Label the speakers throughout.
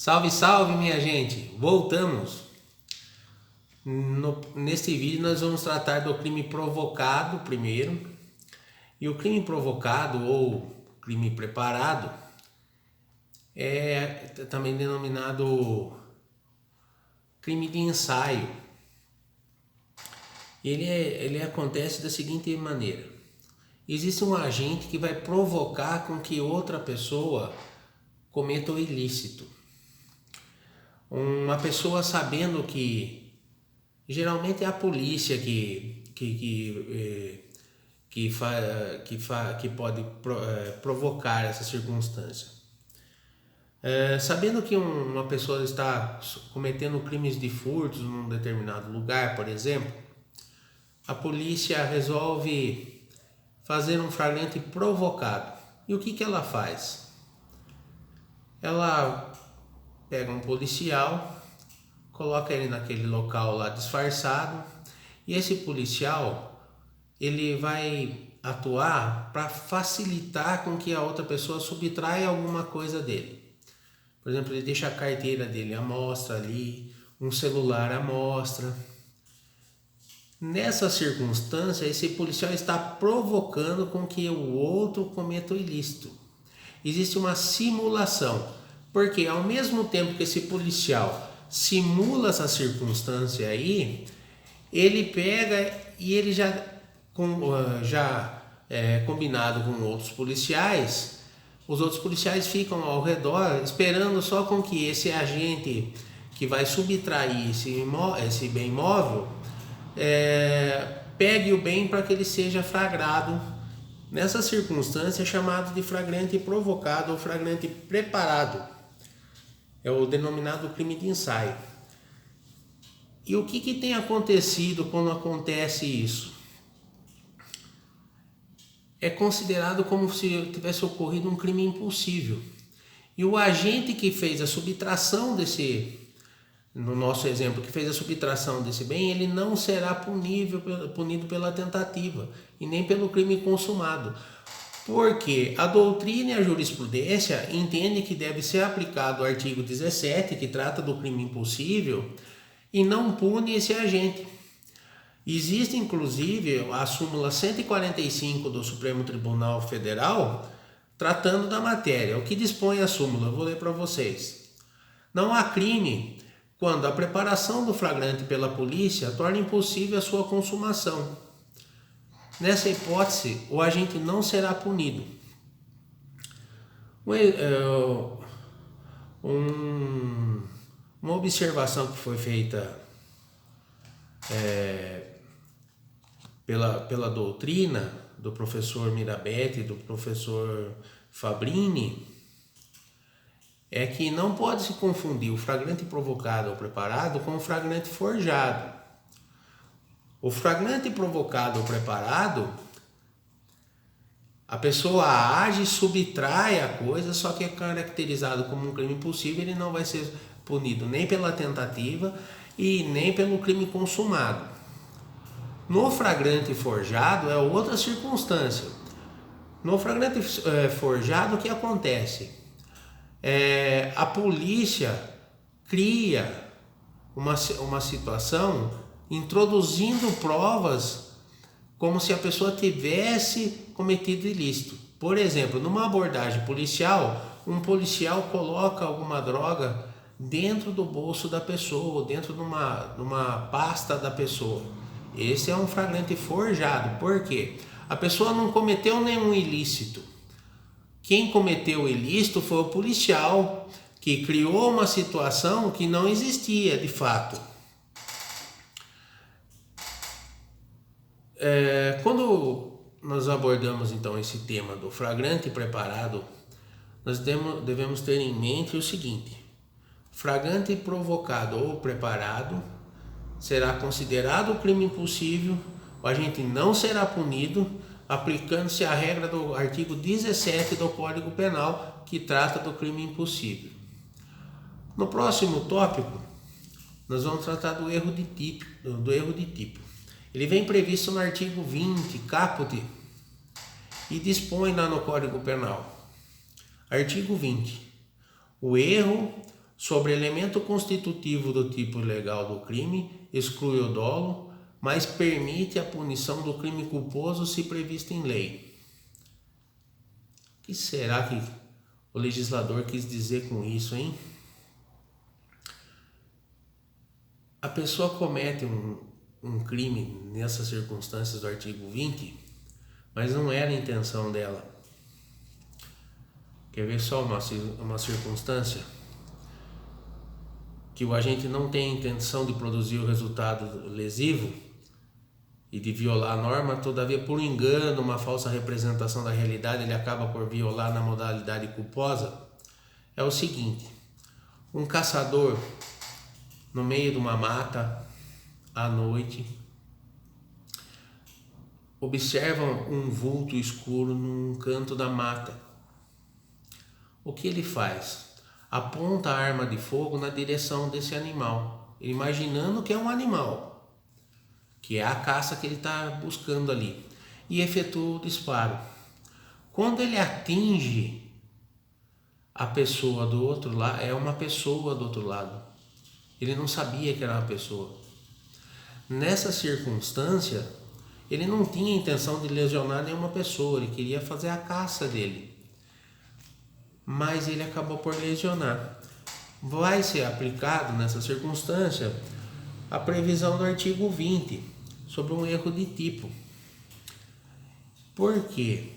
Speaker 1: Salve, salve, minha gente! Voltamos! Neste vídeo nós vamos tratar do crime provocado primeiro. E o crime provocado ou crime preparado é também denominado crime de ensaio. Ele acontece da seguinte maneira: existe um agente que vai provocar com que outra pessoa cometa o ilícito. Uma pessoa sabendo que geralmente é a polícia que pode provocar essa circunstância. Sabendo que uma pessoa está cometendo crimes de furtos num determinado lugar, por exemplo, a polícia resolve fazer um flagrante provocado. E o que ela faz? Ela pega um policial, coloca ele naquele local lá disfarçado, e esse policial ele vai atuar para facilitar com que a outra pessoa subtraia alguma coisa dele. Por exemplo, ele deixa a carteira dele à mostra ali, um celular à mostra. Nessa circunstância, esse policial está provocando com que o outro cometa o ilícito. Existe uma simulação, porque ao mesmo tempo que esse policial simula essa circunstância aí, ele pega e ele combinado com outros policiais, os outros policiais ficam ao redor esperando só com que esse agente que vai subtrair esse bem móvel pegue o bem para que ele seja flagrado. Nessa circunstância é chamado de flagrante provocado ou flagrante preparado. É o denominado crime de ensaio. E o que tem acontecido quando acontece isso? É considerado como se tivesse ocorrido um crime impossível. E o agente que fez a subtração no nosso exemplo, que fez a subtração desse bem, ele não será punido pela tentativa e nem pelo crime consumado. Porque a doutrina e a jurisprudência entendem que deve ser aplicado o artigo 17, que trata do crime impossível, e não pune esse agente. Existe inclusive a súmula 145 do Supremo Tribunal Federal tratando da matéria. O que dispõe a súmula? Eu vou ler para vocês. Não há crime quando a preparação do flagrante pela polícia torna impossível a sua consumação. Nessa hipótese, o agente não será punido. Uma observação que foi feita pela doutrina do professor Mirabete e do professor Fabrini é que não pode se confundir o flagrante provocado ou preparado com o flagrante forjado. O flagrante provocado ou preparado, a pessoa age, subtrai a coisa, só que é caracterizado como um crime impossível, ele não vai ser punido nem pela tentativa e nem pelo crime consumado. No flagrante forjado é outra circunstância. No flagrante forjado, o que acontece? A polícia cria uma situação introduzindo provas como se a pessoa tivesse cometido ilícito. Por exemplo, numa abordagem policial, um policial coloca alguma droga dentro do bolso da pessoa, dentro de uma pasta da pessoa. Esse é um flagrante forjado. Por quê? A pessoa não cometeu nenhum ilícito. Quem cometeu o ilícito foi o policial, que criou uma situação que não existia de fato. Quando nós abordamos então esse tema do flagrante preparado, nós devemos ter em mente o seguinte: flagrante provocado ou preparado será considerado crime impossível, o agente não será punido, aplicando-se a regra do artigo 17 do Código Penal, que trata do crime impossível. No próximo tópico, nós vamos tratar do erro de tipo. Ele vem previsto no artigo 20, caput, e dispõe lá no Código Penal. Artigo 20. O erro sobre elemento constitutivo do tipo legal do crime, exclui o dolo, mas permite a punição do crime culposo se previsto em lei. O que será que o legislador quis dizer com isso, hein? A pessoa comete um crime nessas circunstâncias do artigo 20, mas não era a intenção dela. Quer ver só uma circunstância? Que o agente não tem a intenção de produzir o resultado lesivo e de violar a norma, todavia por engano, uma falsa representação da realidade, ele acaba por violar na modalidade culposa. É o seguinte: um caçador no meio de uma mata à noite observa um vulto escuro num canto da mata. O que ele faz? Aponta a arma de fogo na direção desse animal, imaginando que é um animal, que é a caça que ele está buscando ali, e efetua o disparo. Quando ele atinge a pessoa do outro lado, é uma pessoa do outro lado. Ele não sabia que era uma pessoa. Nessa circunstância, ele não tinha intenção de lesionar nenhuma pessoa, ele queria fazer a caça dele. Mas ele acabou por lesionar. Vai ser aplicado nessa circunstância a previsão do artigo 20 sobre um erro de tipo. Por quê?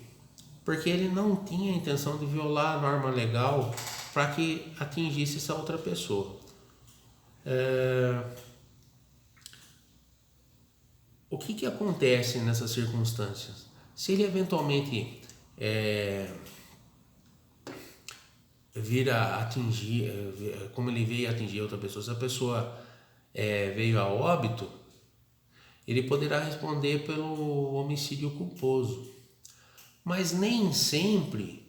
Speaker 1: Porque ele não tinha a intenção de violar a norma legal para que atingisse essa outra pessoa. O que acontece nessas circunstâncias? Se ele eventualmente vir a atingir, como ele veio atingir outra pessoa, se a pessoa veio a óbito, ele poderá responder pelo homicídio culposo. Mas nem sempre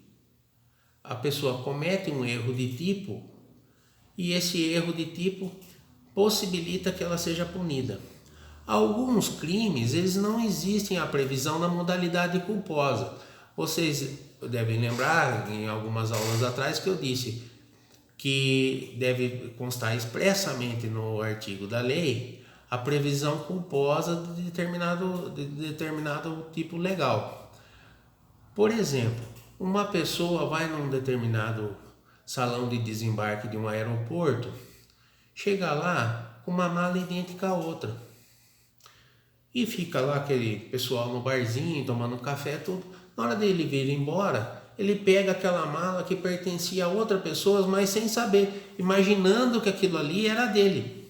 Speaker 1: a pessoa comete um erro de tipo e esse erro de tipo possibilita que ela seja punida. Alguns crimes, eles não existem a previsão na modalidade culposa. Vocês devem lembrar, em algumas aulas atrás, que eu disse que deve constar expressamente no artigo da lei a previsão culposa de determinado tipo legal. Por exemplo, uma pessoa vai num determinado salão de desembarque de um aeroporto, chega lá com uma mala idêntica à outra. E fica lá aquele pessoal no barzinho, tomando café, tudo. Na hora dele vir embora, ele pega aquela mala que pertencia a outra pessoa, mas sem saber, imaginando que aquilo ali era dele.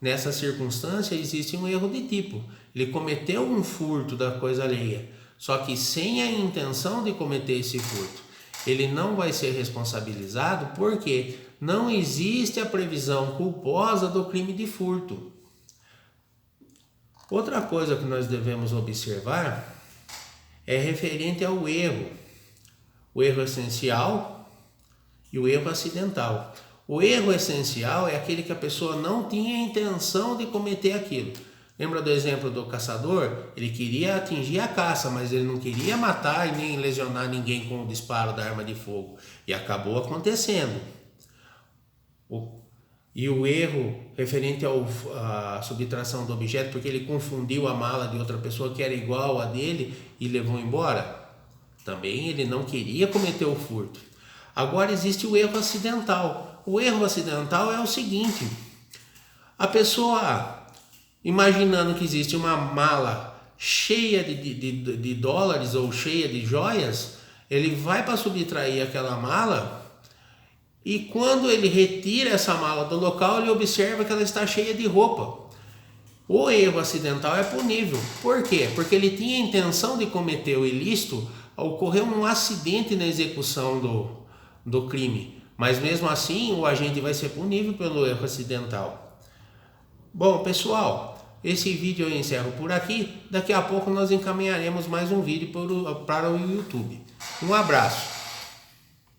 Speaker 1: Nessa circunstância, existe um erro de tipo. Ele cometeu um furto da coisa alheia, só que sem a intenção de cometer esse furto. Ele não vai ser responsabilizado porque não existe a previsão culposa do crime de furto. Outra coisa que nós devemos observar é referente ao erro. O erro essencial e o erro acidental. O erro essencial é aquele que a pessoa não tinha a intenção de cometer aquilo. Lembra do exemplo do caçador? Ele queria atingir a caça, mas ele não queria matar e nem lesionar ninguém com o disparo da arma de fogo. E acabou acontecendo. E o erro referente à subtração do objeto, porque ele confundiu a mala de outra pessoa que era igual a dele e levou embora, também ele não queria cometer o furto. Agora existe o erro acidental. O erro acidental é o seguinte: a pessoa, imaginando que existe uma mala cheia de dólares ou cheia de joias, ele vai para subtrair aquela mala. E quando ele retira essa mala do local, ele observa que ela está cheia de roupa. O erro acidental é punível. Por quê? Porque ele tinha a intenção de cometer o ilícito, ocorreu um acidente na execução do crime. Mas mesmo assim, o agente vai ser punível pelo erro acidental. Bom, pessoal, esse vídeo eu encerro por aqui. Daqui a pouco nós encaminharemos mais um vídeo para o YouTube. Um abraço.